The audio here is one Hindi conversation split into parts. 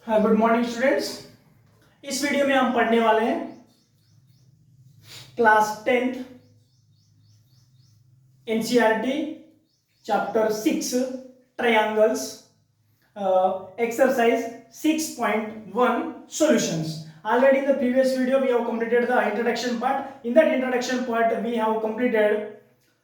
हाँ, गुड मॉर्निंग स्टूडेंट्स। इस वीडियो में हम पढ़ने वाले हैं class 10th NCERT chapter 6 triangles exercise 6.1 solutions. Already in the previous video we have completed the introduction part. In that introduction part we have completed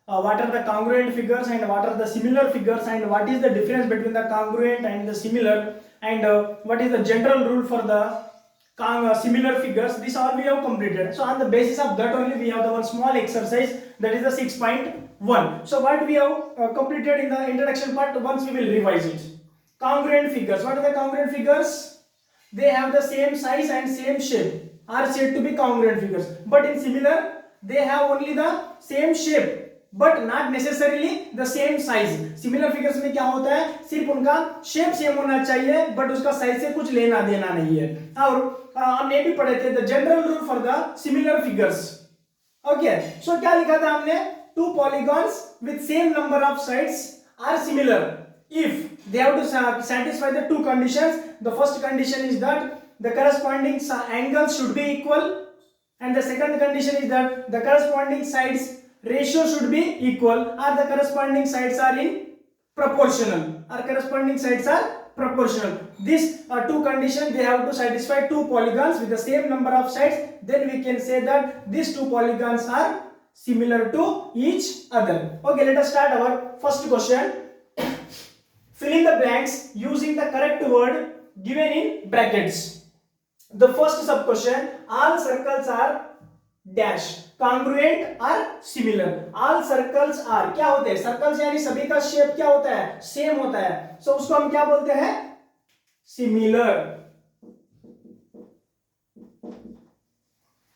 what are the congruent figures and what are the similar figures and what is the difference between the congruent and the similar, and what is the general rule for the similar figures. This all we have completed. So on the basis of that only we have the one small exercise, that is the 6.1. So what we have completed in the introduction part, once we will revise it. Congruent figures. What are the congruent figures? They have the same size and same shape, are said to be congruent figures. But in similar, they have only the same shape but not necessarily the same size. Similar figures में क्या होता है, सिर्फ उनका शेप सेम होना चाहिए बट उसका साइज से कुछ लेना देना नहीं है. और हमने भी पढ़े थे the general rule for the similar figures. Okay, so क्या लिखा था हमने? Two polygons with same number of sides are similar if they have to satisfy the two conditions. The first condition is that the corresponding angles should be equal, and the second condition is that the corresponding sides ratio should be equal, or the corresponding sides are in proportional, or corresponding sides are proportional. These two conditions they have to satisfy two polygons with the same number of sides. Then we can say that these two polygons are similar to each other. Okay, let us start our first question. Fill in the blanks using the correct word given in brackets. The first sub question: all circles are dash congruent or similar. All circles are क्या होते हैं? सर्कल्स यानी सभी का शेप क्या होता है? सेम होता है. सो उसको हम क्या बोलते हैं? सिमिलर.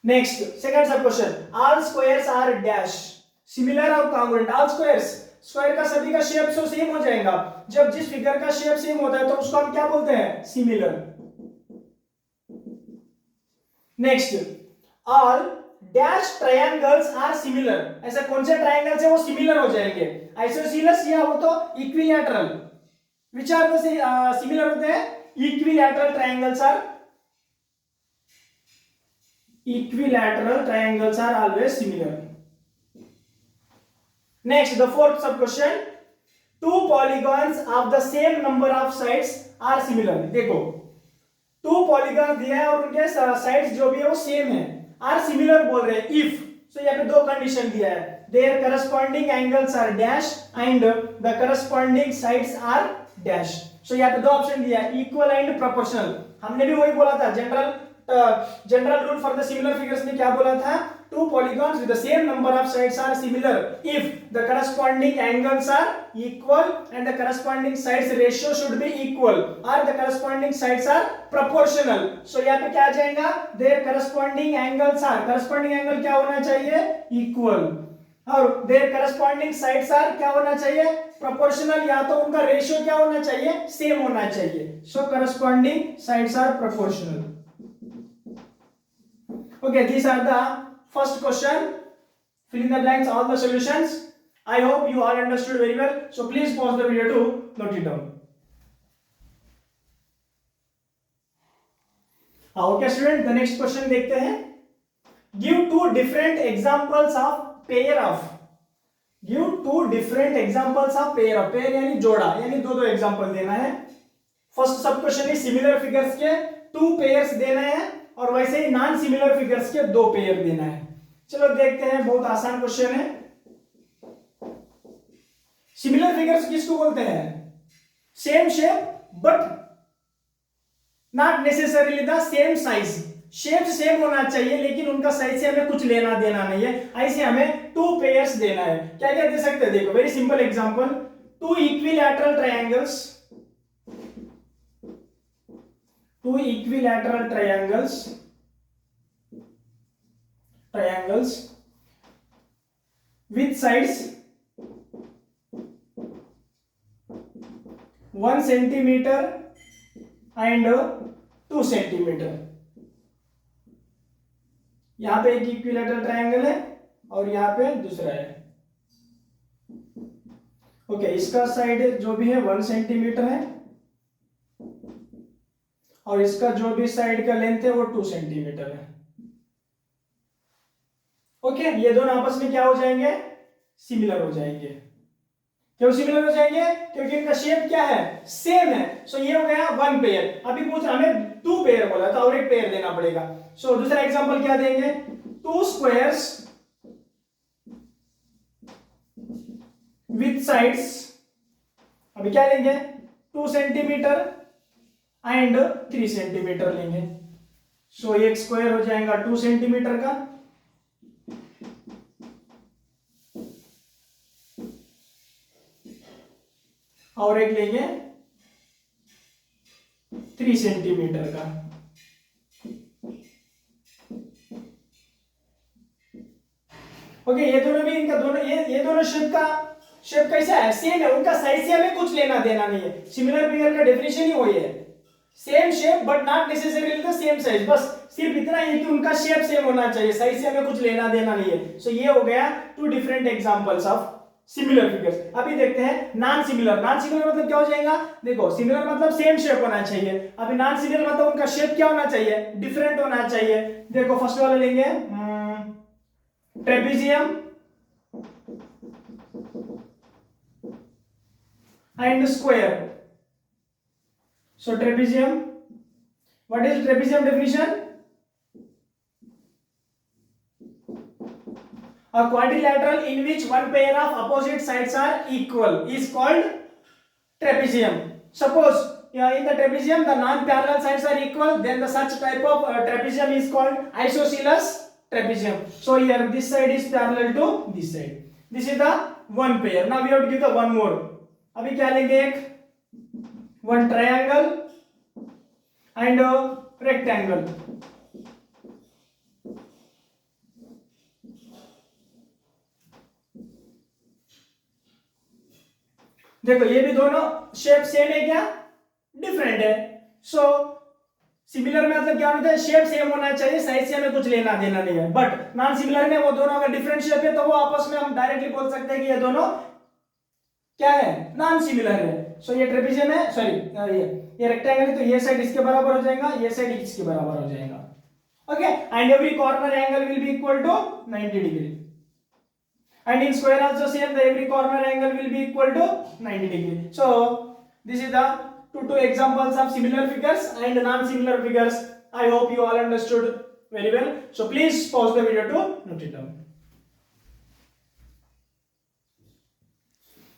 नेक्स्ट सेकंड सब question: all squares are dash similar और congruent. all squares, स्क्वायर का सभी का शेप तो सेम हो जाएगा. जब जिस फिगर का शेप सेम होता है तो उसको हम क्या बोलते हैं? Similar. Next, all dash triangles are similar. ऐसे कौन से ट्रायंगल्स है वो सिमिलर हो जाएंगे? आइसोसेलेस या हो तो equilateral. Which are the similar होते हैं? Equilateral triangles are always similar. Next, the fourth sub question: two polygons of the same number of sides are similar. देखो, two polygons दिया है और उनके sides जो भी है वो सेम है. are similar बोल रहे हैं if. so यहाँ पे दो कंडीशन दिया है. their corresponding angles are dash and the corresponding sides are dash. so यहाँ पे दो ऑप्शन दिया है, equal and proportional. हमने भी वही बोला था. General rule for the similar figures में क्या बोला था? two polygons with the same number of sides are similar if the corresponding angles are equal and the corresponding sides ratio should be equal, or the corresponding sides are proportional. so यहाँ पे क्या आ जाएगा? their corresponding angles are, corresponding angle क्या होना चाहिए? equal. और their corresponding sides are क्या होना चाहिए? proportional, या तो उनका रेशियो क्या होना चाहिए? सेम होना चाहिए. so corresponding sides are proportional. okay, these are the first question. Fill in the blanks all the solutions. I hope you all understood very well. So please pause the video to note it down. Okay student, the next question देखते हैं. Give two different examples of pair of. Give two different examples of pair of. pair यानी जोड़ा, यानी दो दो एग्जांपल देना है. फर्स्ट सब क्वेश्चन है सिमिलर फिगर्स के टू पेयर्स देना है और वैसे ही नॉन सिमिलर फिगर्स के दो पेयर देना है. चलो देखते हैं, बहुत आसान क्वेश्चन है. सिमिलर फिगर्स किसको बोलते हैं? Same shape but not necessarily the same size. Shape same होना चाहिए लेकिन उनका साइज से हमें कुछ लेना देना नहीं है. ऐसे हमें टू पेयर्स देना है. क्या क्या दे सकते हैं? देखो, very simple example. Two equilateral triangles with sides 1 centimeter and 2 centimeter. यहां पे एक इक्विलैटरल ट्रायंगल है और यहां पे दूसरा है. ओके, इसका साइड जो भी है 1 सेंटीमीटर है और इसका जो भी साइड का लेंथ है वो 2 सेंटीमीटर है। ओके, ये दोनों आपस में क्या हो जाएंगे, सिमिलर हो जाएंगे। क्यों सिमिलर हो जाएंगे, क्योंकि इनका शेप क्या है, सेम है। सो ये हो गया 1 पेयर। अभी पूछ हमें 2 पेयर बोला था और एक पेयर देना पड़ेगा। सो दूसरा एग्जांपल क्या देंगे, 2 स्क्वायर्स विथ साइड्स, अभी क्या लेंगे 2 सेंटीमीटर एंड 3 सेंटीमीटर लेंगे। सो एक स्क्वायर हो जाएगा 2 सेंटीमीटर का और एक लेंगे 3 सेंटीमीटर का। ओके, ये दोनों भी इनका दोनों ये दोनों शेप कैसा है, सेम है, उनका साइज से हमें कुछ लेना देना नहीं है। सिमिलर फिगर का डेफिनेशन ही वही है, same shape but not necessarily the same size. बस सिर्फ इतना ही कि उनका शेप सेम होना चाहिए, साइज से हमें कुछ लेना देना नहीं है। सो ये हो गया 2 different examples of similar figures. अभी देखते हैं नॉन सिमिलर। नॉन सिमिलर मतलब क्या हो जाएगा, देखो सिमिलर मतलब सेम शेप होना चाहिए, अभी नॉन सिमिलर मतलब उनका शेप क्या होना चाहिए, डिफरेंट होना चाहिए। देखो फर्स्ट वाला लेंगे trapezium and square. So trapezium, what is trapezium definition? A quadrilateral in which one pair of opposite sides are equal is called trapezium. Suppose in the trapezium the non-parallel sides are equal, then the such type of trapezium is called isosceles trapezium. So here this side is parallel to this side. This is the one pair. Now we have to give the one more. अभी क्या लेंगे, एक one triangle and a rectangle. देखो ये भी दोनों शेप सेम है क्या, डिफरेंट है। सो सिमिलर में मतलब क्या होता है, शेप सेम होना चाहिए, साइज से हमें कुछ लेना देना नहीं है। बट नॉन सिमिलर में वो दोनों अगर डिफरेंट शेप है तो वो आपस में हम डायरेक्टली बोल सकते हैं कि ये दोनों क्या है, नॉन सिमिलर है। सो ये ट्रेपेजियम है, सॉरी ये रेक्टेंगल है, तो ये साइड इसके बराबर हो जाएगा, ये साइड इसके बराबर हो जाएगा। Okay, and every corner angle will be equal to 90 degree. And in square also same, the every corner angle will be equal to 90 degree. So this is the two examples of similar figures and non-similar figures. I hope you all understood very well. So please pause the video to note it down.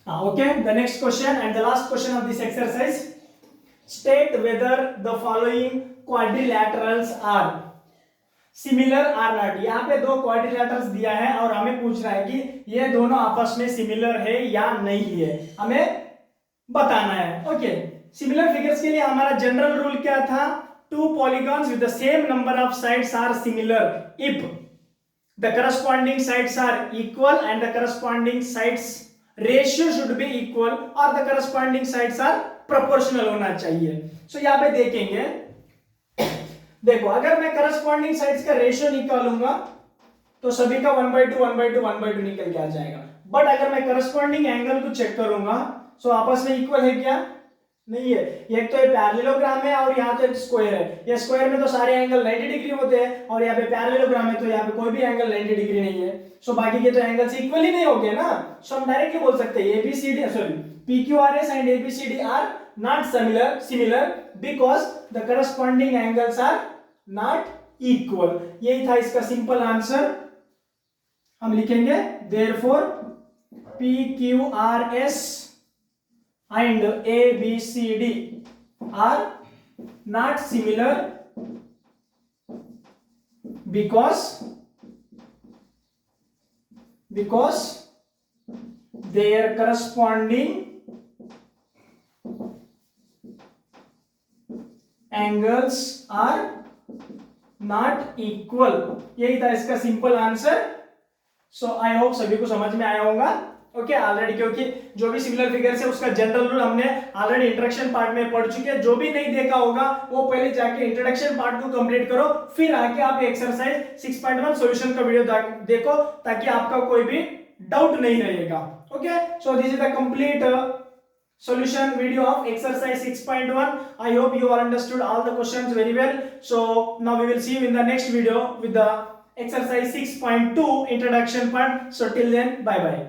Okay, the next question and the last question of this exercise. State whether the following quadrilaterals are similar or not. यहाँ पे 2 क्वाड्रिलेटरल्स दिया है और हमें पूछ रहा है कि ये दोनों आपस में सिमिलर है या नहीं है, हमें बताना है। ओके, सिमिलर फिगर्स के लिए हमारा जनरल रूल क्या था, 2 polygons with the same number of sides are similar if the corresponding sides are equal and the corresponding sides ratio should be equal or the corresponding sides are proportional होना चाहिए। सो यहाँ पे देखेंगे, देखो अगर मैं करस्पॉन्डिंग साइड्स का रेशियो निकालूंगा तो सभी का 1/2 1/2 1/2 निकल के आ जाएगा। बट अगर मैं करस्पॉन्डिंग एंगल को चेक करूंगा सो आपस में इक्वल है क्या, नहीं है। एक तो ये पैरेललोग्राम है और यहाँ तो एक स्क्वायर है। ये स्क्वायर में तो सारे एंगल 90 डिग्री होते हैं और यहाँ पे पैरेललोग्राम है तो यहाँ पे कोई भी एंगल 90 डिग्री नहीं है। सो बाकी के तो एंगल्स इक्वल ही नहीं हो गए ना। सो हम डायरेक्टली बोल सकते हैं ABCD sorry PQRS and ABCD are not similar because the corresponding angles are not equal। यही था इसका सिंपल आंसर। हम लिखेंगे therefore PQRS and ABCD are not similar because their corresponding angles are not equal। यही था इसका simple answer. So I hope सभी को समझ में आया होगा। ओके ऑलरेडी, क्योंकि जो भी सिमिलर फिगर्स है उसका जनरल रूल हमने ऑलरेडी इंट्रोडक्शन पार्ट में पढ़ चुके हैं। जो भी नहीं देखा होगा वो पहले जाके इंट्रोडक्शन पार्ट को कंप्लीट करो, फिर आके आप एक्सरसाइज 6.1 सॉल्यूशन का वीडियो देखो ताकि आपका कोई भी डाउट नहीं रहेगा। Okay, so this is the complete solution video of exercise 6.1. I hope you all understood all the questions very well. So now we will see you in the next video with the exercise 6.2 introduction part. So till then, bye bye.